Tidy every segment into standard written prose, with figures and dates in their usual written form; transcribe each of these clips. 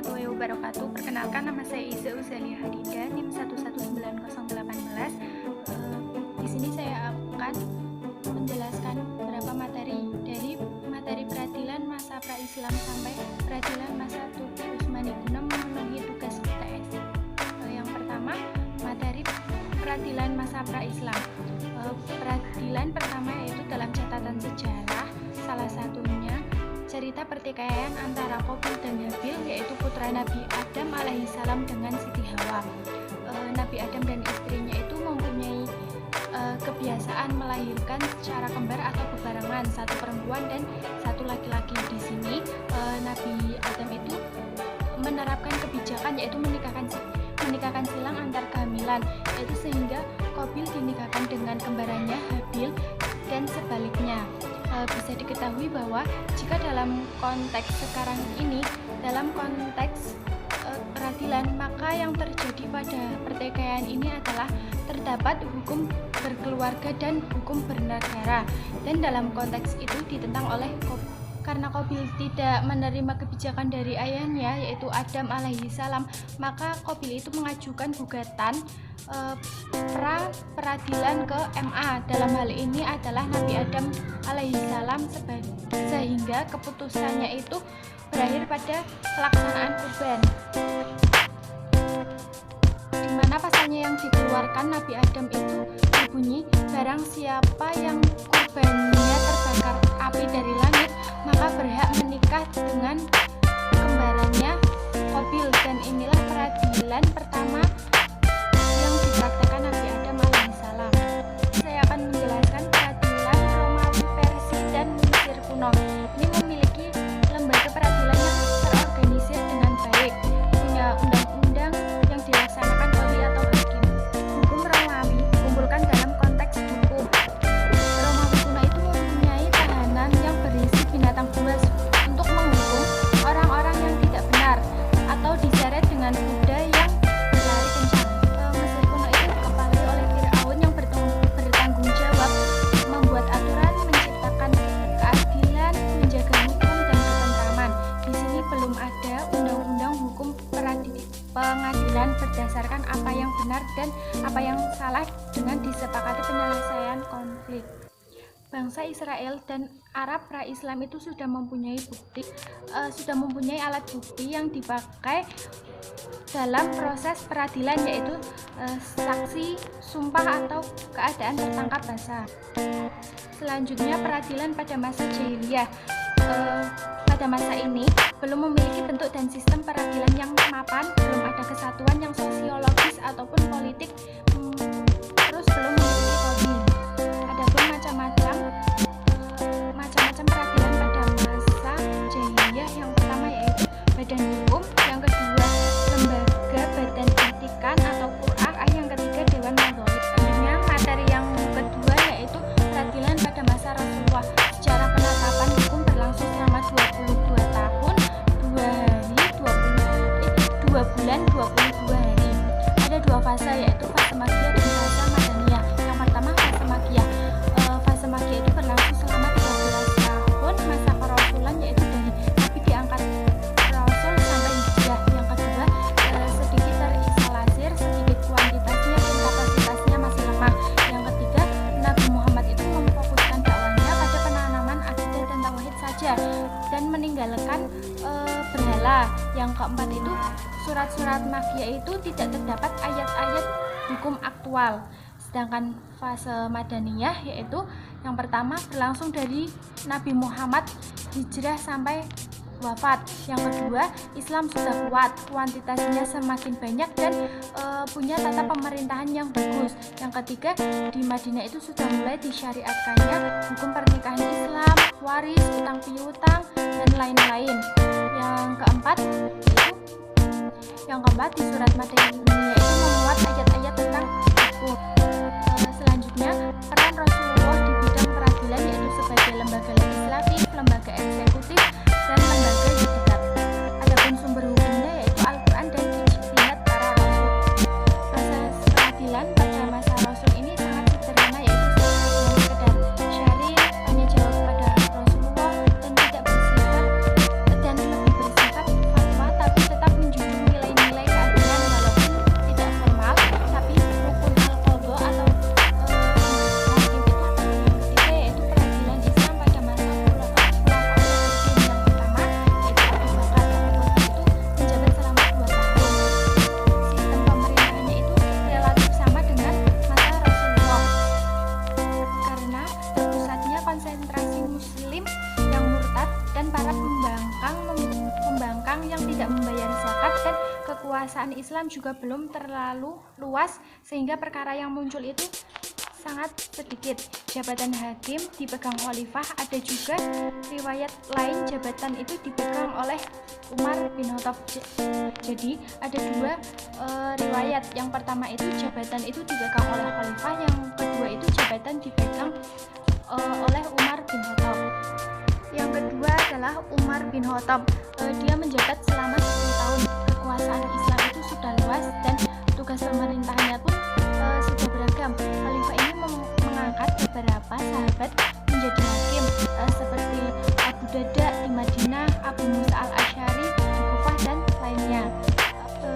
warahmatullahi wabarakatuh. Perkenalkan, nama saya Iza Uzalia Hadida, NIM 119018. Di sini saya akan menjelaskan beberapa materi dari materi peradilan masa pra-Islam sampai peradilan masa Turki Utsmani guna memenuhi tugas UTS. Yang pertama, materi peradilan masa pra-Islam. Peradilan pertama yaitu dalam catatan sejarah, salah satunya cerita pertikaian antara Qabil dan Habil, yaitu putra Nabi Adam alaihissalam dengan Siti Hawa. Nabi Adam dan istrinya itu mempunyai kebiasaan melahirkan secara kembar atau bebarengan, satu perempuan dan satu laki-laki. Di sini Nabi Adam itu menerapkan kebijakan yaitu menikahkan silang antar kehamilan, yaitu sehingga Qabil dinikahkan dengan kembarannya Habil dan sebaliknya. Bisa diketahui bahwa jika dalam konteks sekarang ini, dalam konteks peradilan, maka yang terjadi pada pertikaian ini adalah terdapat hukum berkeluarga dan hukum bernegara, dan dalam konteks itu ditentang oleh karena Qabil tidak menerima kebijakan dari ayahnya yaitu Adam alaihissalam, maka Qabil itu mengajukan gugatan peradilan ke MA. Dalam hal ini adalah Nabi Adam alaihissalam, sehingga keputusannya itu berakhir pada pelaksanaan kurban, di mana pasalnya yang dikeluarkan Nabi Adam itu berbunyi, barang siapa yang kurbannya terbakar api dari langit, maka berhak menikah dengan kembarannya Qabil. Dan inilah peradilan pertama yang dipraktekkan Nabi Adam alaihissalam. Saya akan menjelaskan peradilan Romawi, Persia, dan Mesir kuno. Ini memiliki lembaga peradilan yang terorganisir dengan baik, punya undang-undang yang dilaksanakan oleh atau hakim. Hukum Romawi dikumpulkan dalam konteks hukum. Romawi kuno itu mempunyai tahanan yang berisi binatang buas untuk menghukum orang-orang yang tidak benar atau diseret dengan kuda yang berlari kencang. Mesir kuno itu dikepalai oleh Firaun yang bertanggung jawab membuat aturan, menciptakan keadilan, menjaga hukum dan ketentraman. Di sini belum ada undang-undang hukum pengadilan berdasarkan apa yang benar dan apa yang salah dengan disepakati penyelesaian konflik. Bangsa Israel dan Arab pra-Islam itu sudah mempunyai alat bukti yang dipakai dalam proses peradilan, yaitu saksi, sumpah, atau keadaan tertangkap basah. Selanjutnya, peradilan pada masa jahiliyah. Pada masa ini belum memiliki bentuk dan sistem peradilan yang mapan, belum ada kesatuan yang sosiologis ataupun politik, terus belum memiliki kodi. Adapun macam-macam peradilan pada masa jahiliyah, yang pertama yaitu badan hukum, yang kedua lembaga badan etikan atau Qur'an, yang ketiga dewan madhhabi. Selanjutnya materi yang kedua yaitu peradilan pada masa Rasulullah. Secara penetapan hukum berlangsung selama 22 tahun, 2 bulan 22 hari. Ada dua fase yaitu fase Makkiyah dan fase Madaniyah. Yang pertama fase Makkiyah. Fase Makkiyah itu berlangsung selama 13 tahun masa kerasulan, yaitu dari Nabi diangkat Rasul sampai hijrah. Yang kedua sedikit terisolasir, sedikit kuantitasnya dan kapasitasnya masih lemah. Yang ketiga, Nabi Muhammad itu memfokuskan dakwahnya pada penanaman akidah dan tauhid saja dan meninggalkan berhala. Yang keempat itu surat-surat Makkiyah itu tidak terdapat ayat-ayat hukum aktual. Sedangkan fase Madaniyah yaitu yang pertama berlangsung dari Nabi Muhammad hijrah sampai wafat. Yang kedua, Islam sudah kuat, kuantitasnya semakin banyak dan punya tata pemerintahan yang bagus. Yang ketiga, di Madinah itu sudah mulai disyariatkannya hukum pernikahan Islam, waris, utang piutang, dan lain-lain. Yang keempat di surat Madaniyah itu memuat ayat-ayat tentang hukum. Selanjutnya, peran Rasulullah di bidang peradilan yaitu sebagai lembaga legislatif, lembaga eksekutif, dan lembaga yudikatif. Adapun sumber hukumnya yaitu Al-Quran dan ijtihad para rasul. Proses peradilan pada masa Rasul ini sangat sederhana, yaitu sekedar syari, tanya jawab kepada Rasulullah, dan tidak bersifat dan lebih bersifat fatwa, tapi tetap orang yang tidak membayar zakat, dan kekuasaan Islam juga belum terlalu luas sehingga perkara yang muncul itu sangat sedikit. Jabatan hakim dipegang khalifah. Ada juga riwayat lain jabatan itu dipegang oleh Umar bin Khattab. Jadi ada dua riwayat. Yang pertama itu jabatan itu dipegang oleh khalifah, yang kedua itu jabatan dipegang oleh Umar bin Khattab. Yang kedua adalah Umar bin Khattab. Dia menjabat selama 10 tahun. Kekuasaan Islam itu sudah luas dan tugas pemerintahannya pun sudah beragam. Khalifah ini mengangkat beberapa sahabat menjadi hakim, seperti Abu Darda di Madinah, Abu Musa al-Asy'ari di Kufah, dan lainnya.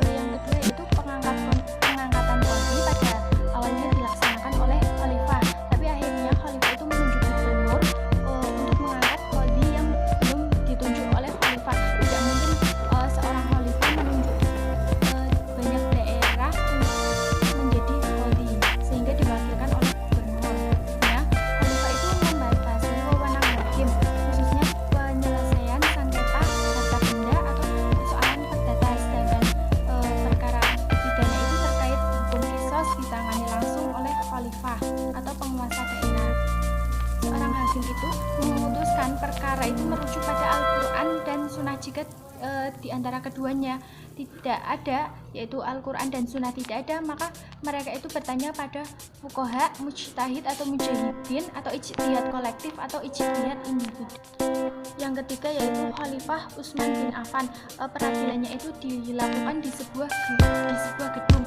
Yang kedua itu pengangkatan qadhi pada awalnya dilaksanakan oleh khalifah, tapi akhirnya khalifah itu menunjuk gubernur untuk mengangkat qadhi yang belum ditunjuk oleh khalifah. Tidak mungkin seorang khalifah menunjuk banyak daerah menjadi qadhi, sehingga diwakilkan oleh gubernur. Ya, khalifah itu membatasi wewenang hakim, khususnya penyelesaian sengketa harta benda atau persoalan perdata, sedangkan perkara pidana itu terkait hukum qisas ditangani langsung oleh khalifah atau penguasa daerah. Seorang hakim itu memutuskan perkara itu merujuk pada Al-Quran dan Sunnah. Jika di antara keduanya tidak ada, yaitu Al-Quran dan Sunnah tidak ada, maka mereka itu bertanya pada fuqaha, mujtahid atau mujahidin, atau ijtihad kolektif atau ijtihad individu. Yang ketiga yaitu Khalifah Utsman bin Affan. Peradilannya itu dilakukan di sebuah gedung.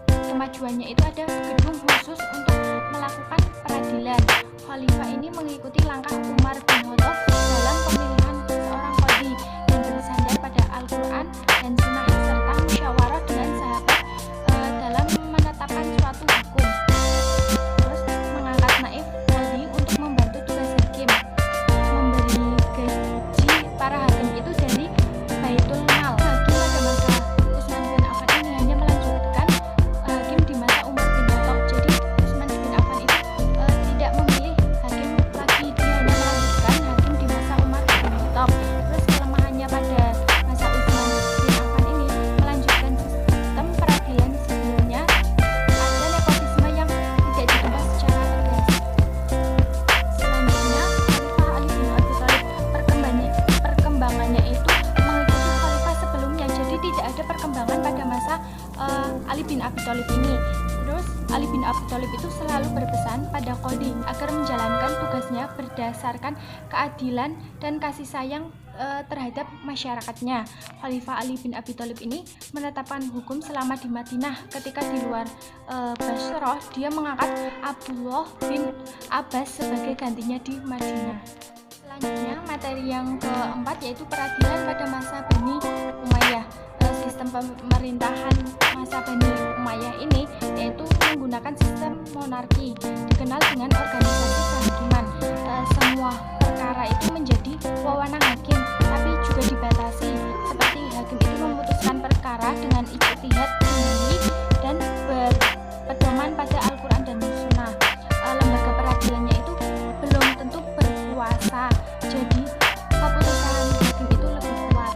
Kemajuannya itu ada gedung khusus untuk melakukan peradilan. Khalifah ini mengikuti langkah Umar bin Khattab dalam pemilihan seorang qadhi dan bersandar pada Al-Quran dan Sunnah serta musyawarah dengan sahabat dalam menetapkan suatu hukum. Terus mengangkat naib qadhi untuk membantu tugas hakim, memberi gaji para hakim itu dari Baitul Mal. Hakim pada masa Utsman bin Affan ini hanya melanjutkan hakim di masa Umar bin Khattab. Jadi Utsman bin Affan itu tidak memilih hakim lagi, dia hanya melanjutkan hakim di masa Umar bin Khattab. Terus kelemahannya pada masa Utsman bin Affan ini melanjutkan sistem peradilan sebelumnya, ada nepotisme yang tidak ditebas secara tegas. Selanjutnya Khalifah Ali bin Abi Thalib. Perkembangannya itu mengikuti khalifah sebelumnya, jadi tidak ada perkembangan pada masa Ali bin Abi Thalib ini. Terus Ali bin Abi Thalib itu selalu berpesan pada qadhi agar menjalankan tugasnya berdasarkan keadilan dan kasih sayang terhadap masyarakatnya. Khalifah Ali bin Abi Thalib ini menetapkan hukum selama di Madinah. Ketika di luar Basrah, dia mengangkat Abdullah bin Abbas sebagai gantinya di Madinah. Selanjutnya materi yang keempat yaitu peradilan pada masa Bani Umayyah. Sistem pemerintahan masa Bani Umayyah ini yaitu menggunakan sistem monarki, dikenal dengan organisasi kehakiman. Semua perkara itu menjadi wewenang hakim, tapi juga dibatasi, seperti hakim itu memutuskan perkara dengan ijtihad sendiri dan berpedoman pada Al-Quran dan Sunnah. Lembaga peradilannya itu belum tentu berkuasa, jadi keputusan hakim itu lebih kuat.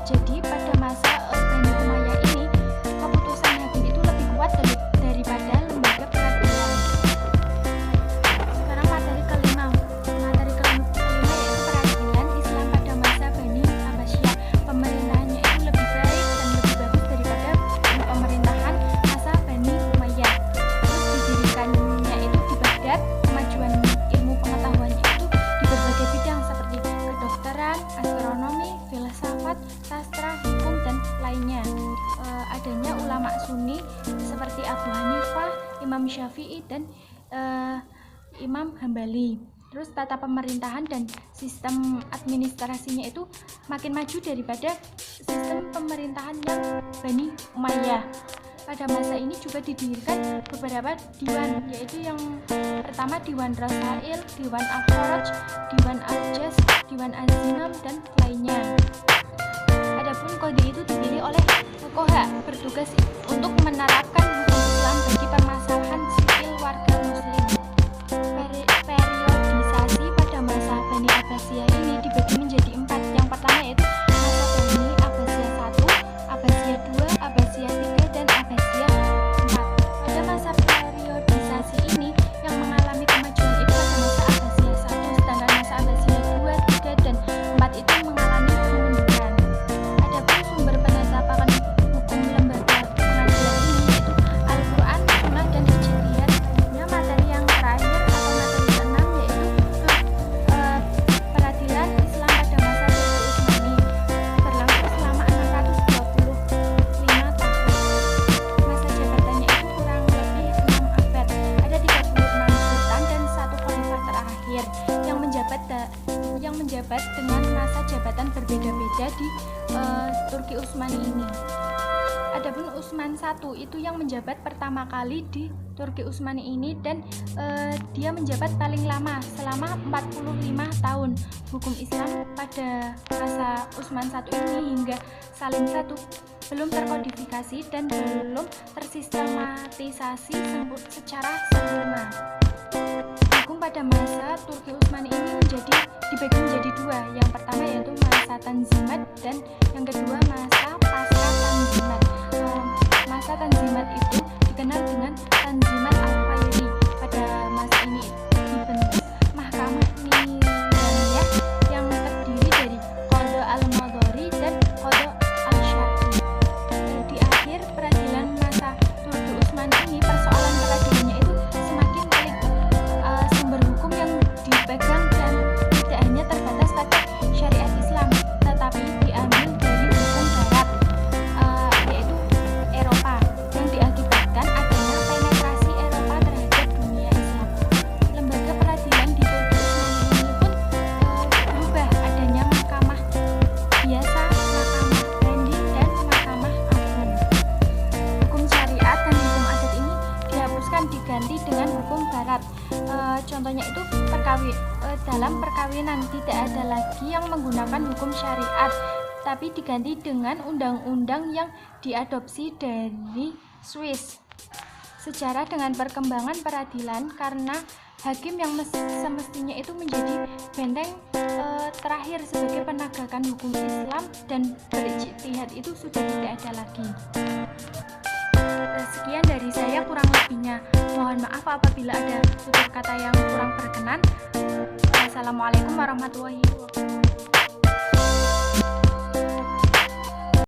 Jadi pada masa Bani Umayyah ini keputusan hakim itu lebih kuat daripada lembaga peradilan. Sekarang materi kelima yaitu peradilan Islam pada masa Bani Abbasiyah. Pemerintahannya itu lebih baik dan lebih bagus daripada pemerintahan masa Bani Umayyah. Terus didirikannya itu di Baghdad. Kemajuan ilmu pengetahuannya itu di berbagai bidang seperti kedokteran, astronomi, filsafat, sastra, hukum, dan lainnya. Adanya ulama Sunni seperti Abu Hanifah, Imam Syafi'i, dan Imam Hambali. Terus tata pemerintahan dan sistem administrasinya itu makin maju daripada sistem pemerintahan yang Bani Umayyah. Pada masa ini juga didirikan beberapa diwan, yaitu yang pertama Diwan Rasail, Diwan Al-Kharaj, Diwan Al-Jas, Diwan Az-Zinam, dan lainnya. Adapun qadhi itu dipilih oleh fuqaha, bertugas untuk menerapkan hukum Islam bagi permasalahan sipil warga muslim. Periodisasi pada masa Bani Abbasiyah ini dibagi menjadi 4. Yang pertama menjabat dengan masa jabatan berbeda-beda di Turki Utsmani ini. Adapun Utsman I itu yang menjabat pertama kali di Turki Utsmani ini, dan dia menjabat paling lama selama 45 tahun. Hukum Islam pada masa Utsman I ini hingga Salim I belum terkodifikasi dan belum tersistematisasi secara sempurna. Hukum pada masa Turki Utsmani ini dibagi menjadi dua. Yang pertama yaitu masa Tanzimat dan yang kedua masa pasca Tanzimat. Masa Tanzimat itu dikenal dengan Tanzimat al-Fayri. Pada masa ini dibentuk Mahkamah Nizamiyah yang terdiri dari Qadha al-Madari dan Qadha al-Syar'i. Di akhir peradilan masa Turki Utsmani ini, persoalan peradilannya itu semakin pelik. Sumber hukum yang dipegang dan tidak hanya terbatas pada syariat Islam, tetapi diambil dari hukum barat, yaitu Eropa, yang diakibatkan adanya penetrasi Eropa terhadap dunia Islam. Lembaga peradilan di Turki Utsmani ini pun berubah, adanya mahkamah biasa, mahkamah banding, dan mahkamah agung. Hukum syariat dan hukum adat ini dihapuskan diganti dengan hukum barat. Contohnya itu dalam perkawinan tidak ada lagi yang menggunakan hukum syariat, tapi diganti dengan undang-undang yang diadopsi dari Swiss. Sejarah dengan perkembangan peradilan, karena hakim yang semestinya itu menjadi benteng terakhir sebagai penegakan hukum Islam dan berijtihad itu sudah tidak ada lagi. Sekian dari saya, kurang lebihnya mohon maaf apabila ada tutur kata yang kurang berkenan. Wassalamualaikum warahmatullahi wabarakatuh.